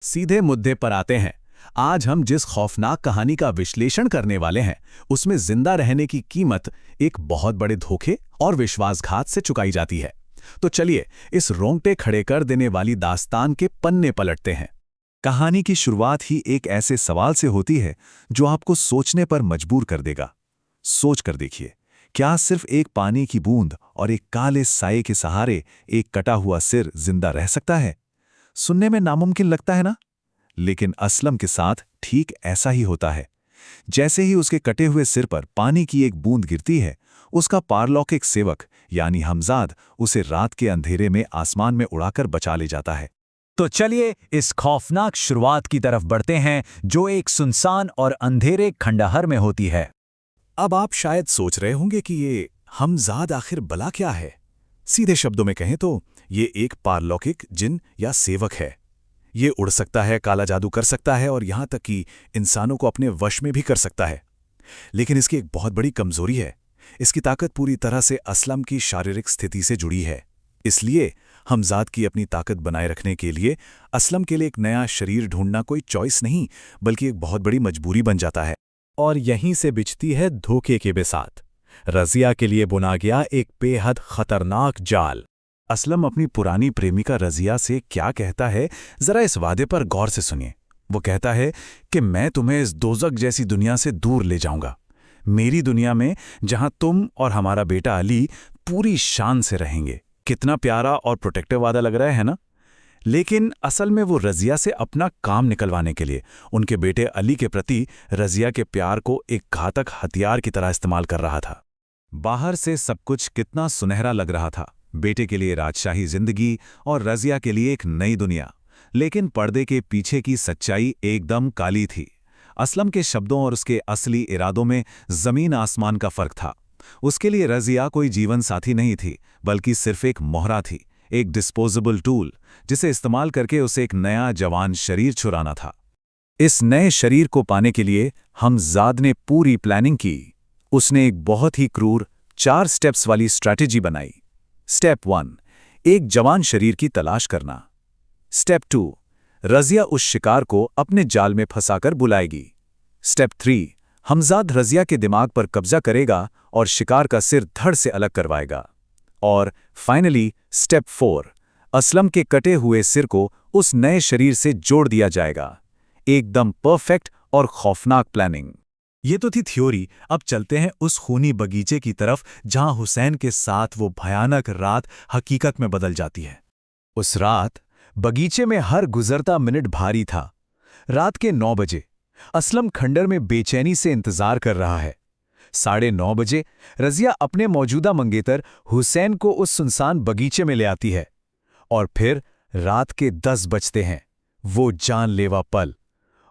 सीधे मुद्दे पर आते हैं। आज हम जिस खौफनाक कहानी का विश्लेषण करने वाले हैं, उसमें जिंदा रहने की कीमत एक बहुत बड़े धोखे और विश्वासघात से चुकाई जाती है। तो चलिए इस रोंगटे खड़े कर देने वाली दास्तान के पन्ने पलटते हैं। कहानी की शुरुआत ही एक ऐसे सवाल से होती है जो आपको सोचने पर मजबूर कर देगा। सोच कर देखिए, क्या सिर्फ एक पानी की बूंद और एक काले साये के सहारे एक कटा हुआ सिर जिंदा रह सकता है? सुनने में नामुमकिन लगता है ना? लेकिन असलम के साथ ठीक ऐसा ही होता है। जैसे ही उसके कटे हुए सिर पर पानी की एक बूंद गिरती है, उसका पारलौकिक सेवक यानी हमजाद उसे रात के अंधेरे में आसमान में उड़ाकर बचा ले जाता है। तो चलिए इस खौफनाक शुरुआत की तरफ बढ़ते हैं जो एक सुनसान और अंधेरे खंडहर में होती है। अब आप शायद सोच रहे होंगे कि ये हमजाद आखिर भला क्या है। सीधे शब्दों में कहें तो ये एक पारलौकिक जिन या सेवक है। ये उड़ सकता है, काला जादू कर सकता है और यहां तक कि इंसानों को अपने वश में भी कर सकता है। लेकिन इसकी एक बहुत बड़ी कमजोरी है। इसकी ताकत पूरी तरह से असलम की शारीरिक स्थिति से जुड़ी है। इसलिए हमजाद की अपनी ताकत बनाए रखने के लिए असलम के लिए एक नया शरीर ढूंढना कोई चॉइस नहीं, बल्कि एक बहुत बड़ी मजबूरी बन जाता है। और यहीं से बिछती है धोखे की बिसात। रजिया के लिए बुना गया एक बेहद खतरनाक जाल। असलम अपनी पुरानी प्रेमिका रजिया से क्या कहता है, जरा इस वादे पर गौर से सुनिए। वो कहता है कि मैं तुम्हें इस दोज़ख जैसी दुनिया से दूर ले जाऊंगा, मेरी दुनिया में, जहां तुम और हमारा बेटा अली पूरी शान से रहेंगे। कितना प्यारा और प्रोटेक्टिव वादा लग रहा है ना? लेकिन असल में वो रजिया से अपना काम निकलवाने के लिए उनके बेटे अली के प्रति रजिया के प्यार को एक घातक हथियार की तरह इस्तेमाल कर रहा था। बाहर से सब कुछ कितना सुनहरा लग रहा था, बेटे के लिए राजशाही जिंदगी और रजिया के लिए एक नई दुनिया। लेकिन पर्दे के पीछे की सच्चाई एकदम काली थी। असलम के शब्दों और उसके असली इरादों में जमीन आसमान का फर्क था। उसके लिए रजिया कोई जीवन साथी नहीं थी, बल्कि सिर्फ एक मोहरा थी, एक डिस्पोजेबल टूल, जिसे इस्तेमाल करके उसे एक नया जवान शरीर छुड़ाना था। इस नए शरीर को पाने के लिए हमजाद ने पूरी प्लानिंग की। उसने एक बहुत ही क्रूर 4 स्टेप्स वाली स्ट्रैटेजी बनाई। स्टेप 1, एक जवान शरीर की तलाश करना। स्टेप 2, रजिया उस शिकार को अपने जाल में फंसाकर बुलाएगी। स्टेप 3, हमजाद रजिया के दिमाग पर कब्जा करेगा और शिकार का सिर धड़ से अलग करवाएगा। और फाइनली स्टेप 4, असलम के कटे हुए सिर को उस नए शरीर से जोड़ दिया जाएगा। एकदम परफेक्ट और खौफनाक प्लानिंग। ये तो थी थ्योरी। अब चलते हैं उस खूनी बगीचे की तरफ जहां हुसैन के साथ वो भयानक रात हकीकत में बदल जाती है। उस रात बगीचे में हर गुजरता मिनट भारी था। रात के 9 बजे असलम खंडर में बेचैनी से इंतजार कर रहा है। 9:30 बजे रजिया अपने मौजूदा मंगेतर हुसैन को उस सुनसान बगीचे में ले आती है। और फिर रात के 10 बजते हैं, वो जानलेवा पल।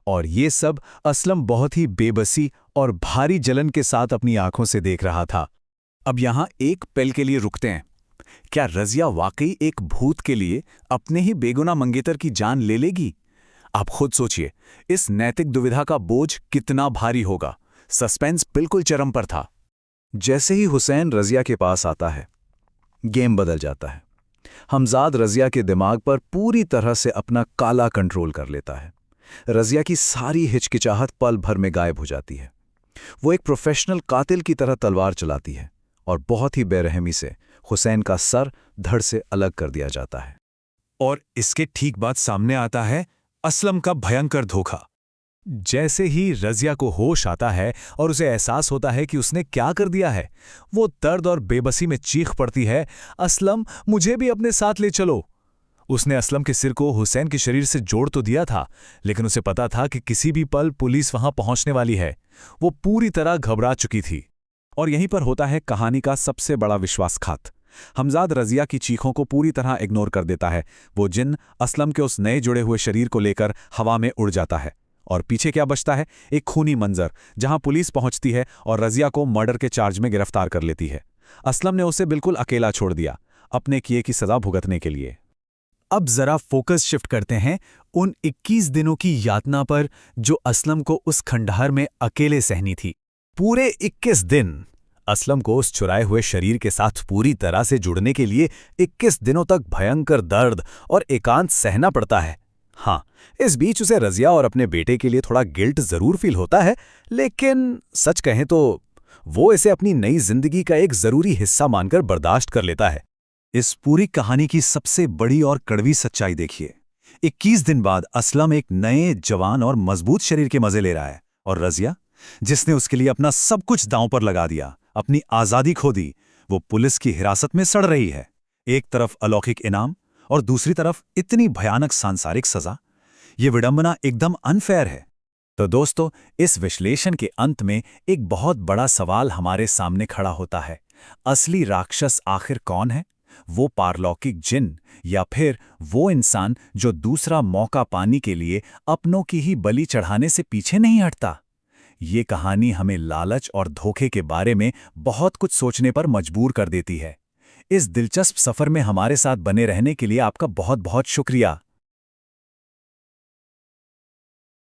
और ये सब असलम बहुत ही बेबसी और भारी जलन के साथ अपनी आंखों से देख रहा था। अब यहां एक पल के लिए रुकते हैं। क्या रजिया वाकई एक भूत के लिए अपने ही बेगुनाह मंगेतर की जान ले लेगी? आप खुद सोचिए, इस नैतिक दुविधा का बोझ कितना भारी होगा। सस्पेंस बिल्कुल चरम पर था। जैसे ही हुसैन रजिया के पास आता है, गेम बदल जाता है। हमजाद रजिया के दिमाग पर पूरी तरह से अपना काला कंट्रोल कर लेता है। रजिया की सारी हिचकिचाहट पल भर में गायब हो जाती है। वो एक प्रोफेशनल कातिल की तरह तलवार चलाती है और बहुत ही बेरहमी से हुसैन का सर धड़ से अलग कर दिया जाता है। और इसके ठीक बाद सामने आता है असलम का भयंकर धोखा। जैसे ही रजिया को होश आता है और उसे एहसास होता है कि उसने क्या कर दिया है, वो दर्द और बेबसी में चीख पड़ती है, असलम, मुझे भी अपने साथ ले चलो। उसने असलम के सिर को हुसैन के शरीर से जोड़ तो दिया था, लेकिन उसे पता था कि किसी भी पल पुलिस वहां पहुंचने वाली है। वो पूरी तरह घबरा चुकी थी। और यहीं पर होता है कहानी का सबसे बड़ा विश्वासघात। हमजाद रजिया की चीखों को पूरी तरह इग्नोर कर देता है। वो जिन असलम के उस नए जुड़े हुए शरीर को लेकर हवा में उड़ जाता है। और पीछे क्या बचता है? एक खूनी मंजर, जहां पुलिस पहुंचती है और रजिया को मर्डर के चार्ज में गिरफ्तार कर लेती है। असलम ने उसे बिल्कुल अकेला छोड़ दिया, अपने किए की सजा भुगतने के लिए। अब जरा फोकस शिफ्ट करते हैं उन 21 दिनों की यातना पर जो असलम को उस खंडहर में अकेले सहनी थी। पूरे 21 दिन असलम को उस चुराए हुए शरीर के साथ पूरी तरह से जुड़ने के लिए 21 दिनों तक भयंकर दर्द और एकांत सहना पड़ता है। हाँ, इस बीच उसे रज़िया और अपने बेटे के लिए थोड़ा गिल्ट ज़रूर फील होता है, लेकिन सच कहें तो वो इसे अपनी नई जिंदगी का एक ज़रूरी हिस्सा मानकर बर्दाश्त कर लेता है। इस पूरी कहानी की सबसे बड़ी और कड़वी सच्चाई देखिए। 21 दिन बाद असलम एक नए, जवान और मजबूत शरीर के मजे ले रहा है, और रज़िया, जिसने उसके लिए अपना सब कुछ दांव पर लगा दिया, अपनी आज़ादी खो दी, वो पुलिस की हिरासत में सड़ रही है। एक तरफ अलौकिक इनाम और दूसरी तरफ इतनी भयानक सांसारिक सजा। ये विडंबना एकदम अनफेयर है। तो दोस्तों, इस विश्लेषण के अंत में एक बहुत बड़ा सवाल हमारे सामने खड़ा होता है। असली राक्षस आखिर कौन है? वो पारलौकिक जिन, या फिर वो इंसान जो दूसरा मौका पाने के लिए अपनों की ही बलि चढ़ाने से पीछे नहीं हटता? ये कहानी हमें लालच और धोखे के बारे में बहुत कुछ सोचने पर मजबूर कर देती है। इस दिलचस्प सफर में हमारे साथ बने रहने के लिए आपका बहुत बहुत शुक्रिया।